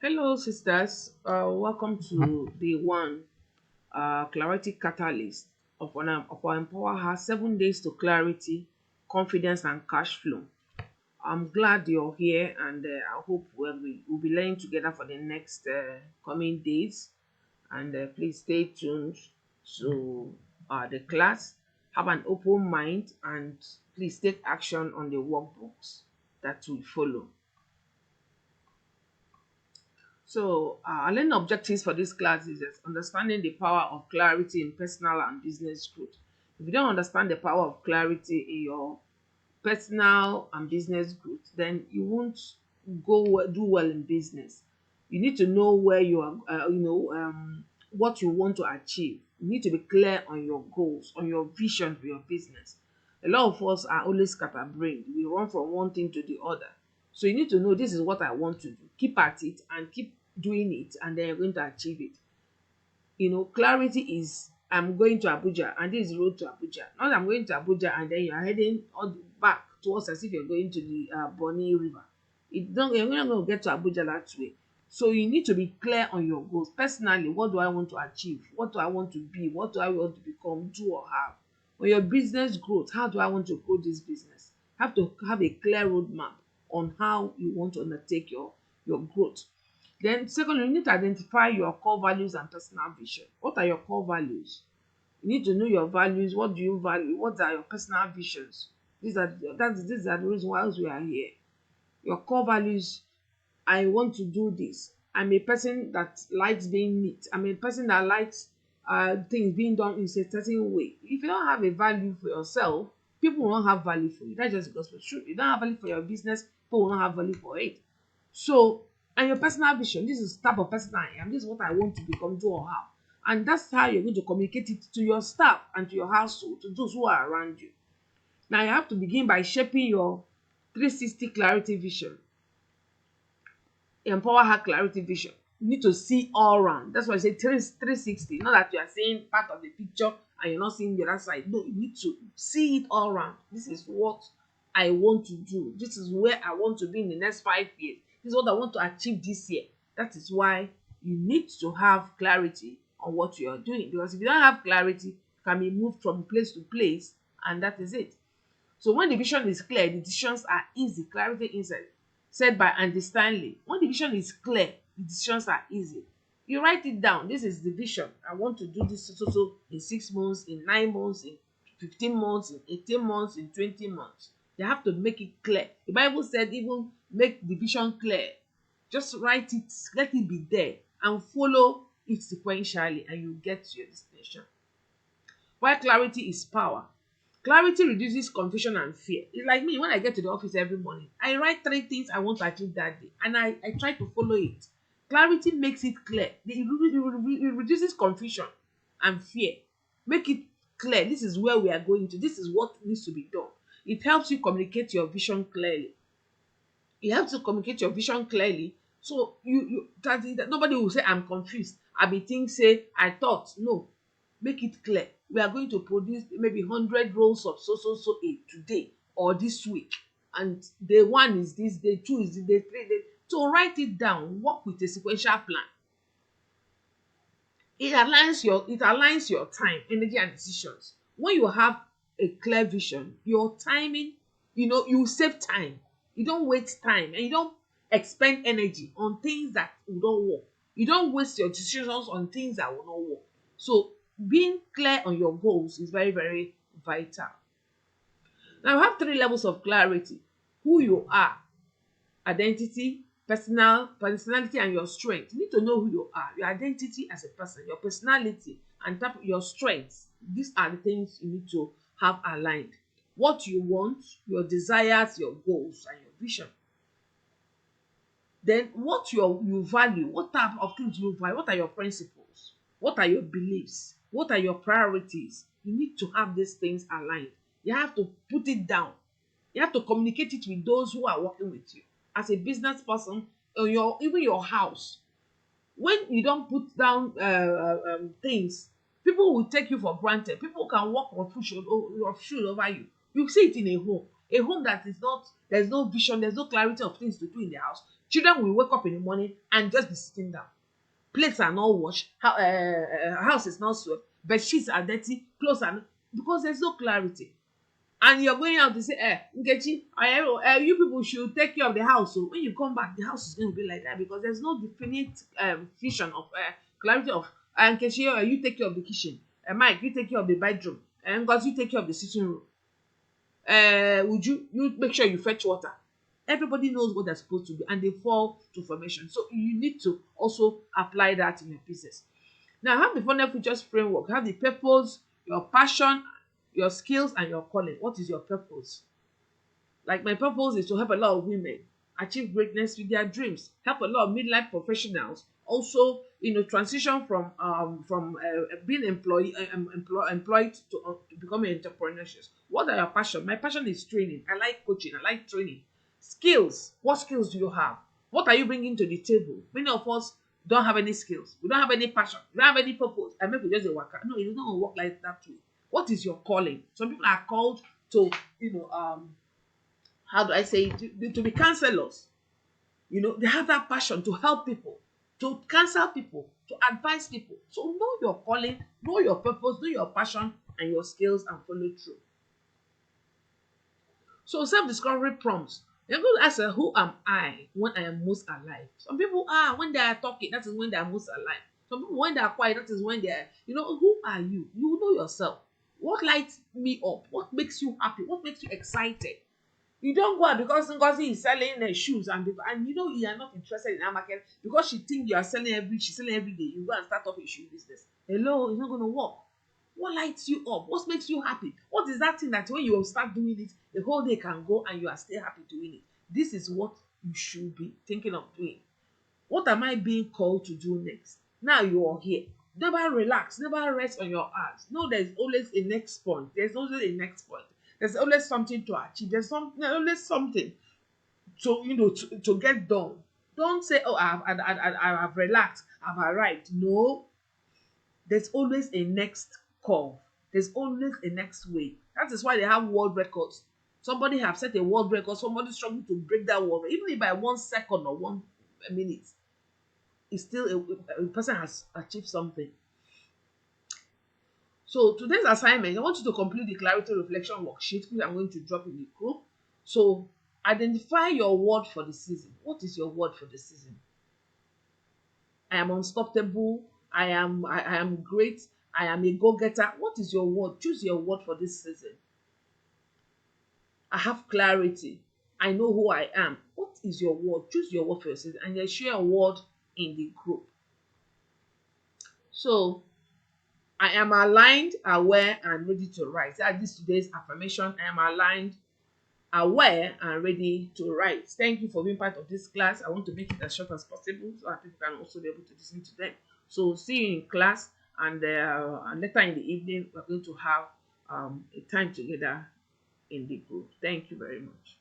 Hello, sisters. Welcome to day one, clarity catalyst of our EmpowerHer 7 days to clarity, confidence, and cash flow. I'm glad you're here, and I hope we'll be learning together for the next coming days. And please stay tuned to the class. Have an open mind, and please take action on the workbooks that will follow. So, our learning objectives for this class is just understanding the power of clarity in personal and business growth. If you don't understand the power of clarity in your personal and business growth, then you won't do well in business. You need to know where you are, what you want to achieve. You need to be clear on your goals, on your vision for your business. A lot of us are always scatterbrained. We run from one thing to the other. So you need to know this is what I want to do. Keep at it and keep doing it, and then you're going to achieve it. Clarity is I'm going to Abuja and this is the road to Abuja. Not I'm going to Abuja and then you're heading back towards as if you're going to the Bonny River. You're not going to get to Abuja that way. So you need to be clear on your goals. Personally, what do I want to achieve? What do I want to be? What do I want to become, do or have? On your business growth, how do I want to grow this business? Have to have a clear roadmap on how you want to undertake your growth. Then secondly, you need to identify your core values and personal vision. What are your core values? You need to know your values. What do you value? What are your personal visions? These are the reasons why we are here. Your core values, I want to do this. I'm a person that likes being neat. I'm a person that likes things being done in a certain way. If you don't have a value for yourself, people will not have value for you. That's just because it's true. You don't have value for your business, people will not have value for it. So, and your personal vision, this is the type of person I am. This is what I want to become, do or have. And that's how you're going to communicate it to your staff and to your household, to those who are around you. Now, you have to begin by shaping your 360 clarity vision. Empower her clarity vision. You need to see all round. That's why I say 360. Not that you are seeing part of the picture and you're not seeing the other side. No, you need to see it all round. This is what I want to do. This is where I want to be in the next 5 years. This is what I want to achieve this year. That is why you need to have clarity on what you are doing. Because if you don't have clarity, you can be moved from place to place, and that is it. So when the vision is clear, the decisions are easy. Clarity inside. Said by Andy Stanley. When the vision is clear, the decisions are easy. You write it down. This is the vision. I want to do this so in 6 months, in 9 months, in 15 months, in 18 months, in 20 months. They have to make it clear. The Bible said even make the vision clear. Just write it, let it be there, and follow it sequentially, and you get to your destination. Why clarity is power. Clarity reduces confusion and fear. It's like me when I get to the office every morning. I write 3 things I want to achieve that day, and I try to follow it. Clarity makes it clear. It reduces confusion and fear. Make it clear. This is where we are going to. This is what needs to be done. It helps you communicate your vision clearly. It helps you communicate your vision clearly. So that nobody will say I'm confused. I be think say I thought. No, make it clear. We are going to produce maybe 100 rolls of so a today or this week, and day one is this, day two is this, day three. So write it down. Work with a sequential plan. It aligns your time, energy, and decisions. When you have a clear vision, your timing, you save time. You don't waste time, and you don't expend energy on things that will not work. You don't waste your decisions on things that will not work. So being clear on your goals is very, very vital. Now we have 3 levels of clarity: who you are, identity, personality, and your strength. You need to know who you are, your identity as a person, your personality, and your strengths. These are the things you need to have aligned. What you want, your desires, your goals, and your vision. Then what you value, what type of things you value, what are your principles, what are your beliefs, what are your priorities. You need to have these things aligned. You have to put it down. You have to communicate it with those who are working with you as a business person, or even your house. When you don't put down things, people will take you for granted. People can walk roughshod over you see it in a home that is not, there's no vision, there's no clarity of things to do in the house. Children will wake up in the morning and just be sitting down. Plates are not washed, house is not swept, bed sheets are dirty, clothes are not, because there's no clarity. And you're going out to say, Nkechi, you people should take care of the house. So when you come back, the house is going to be like that because there's no definite vision of clarity of, Nkechi, you take care of the kitchen. Mike, you take care of the bedroom. And Ngozi, you take care of the sitting room. Would you make sure you fetch water? Everybody knows what they're supposed to do and they fall to formation. So you need to also apply that in your business. Now, have the funnel features framework. Have the purpose, your passion, your skills, and your calling. What is your purpose? Like my purpose is to help a lot of women achieve greatness with their dreams, help a lot of midlife professionals also, transition from being employed to becoming entrepreneurs. What are your passion? My passion is training. I like coaching. I like training. Skills. What skills do you have? What are you bringing to the table? Many of us don't have any skills. We don't have any passion. We don't have any purpose. I mean, we just a worker. No, it's not gonna work like that way. What is your calling? Some people are called to, how do I say it? To be counselors. They have that passion to help people, to counsel people, to advise people. So know your calling, know your purpose, know your passion and your skills and follow through. So self-discovery prompts. You're going to ask, who am I when I am most alive? Some people are, when they are talking, that is when they are most alive. Some people, when they are quiet, that is when they are, who are you? You know yourself. What lights me up? What makes you happy? What makes you excited? You don't go out because Ngozi is selling shoes and you are not interested in that market because she think she's selling every day. You go and start up a shoe business. Hello, it's not going to work. What lights you up? What makes you happy? What is that thing that when you start doing it, the whole day can go and you are still happy doing it? This is what you should be thinking of doing. What am I being called to do next? Now you are here. Never relax, never rest on your ass. No, there's always a next point. There's always a next point. There's always something to achieve. There's always something to get done. Don't say, oh, I've relaxed, I've arrived. No, there's always a next call. There's always a next way. That is why they have world records. Somebody have set a world record. Somebody struggling to break that world, even if by 1 second or 1 minute, it's still a person has achieved something. So today's assignment, I want you to complete the clarity reflection worksheet, which I'm going to drop in the group. So identify your word for the season. What is your word for the season? I am unstoppable. I am great. I am a go-getter. What is your word? Choose your word for this season. I have clarity. I know who I am. What is your word? Choose your word for your season and then share a word in the group. So I am aligned, aware, and ready to write. That is today's affirmation. I am aligned, aware, and ready to write. Thank you for being part of this class. I want to make it as short as possible so that people can also be able to listen to them. So see you in class, and later in the evening, we're going to have a time together in the group. Thank you very much.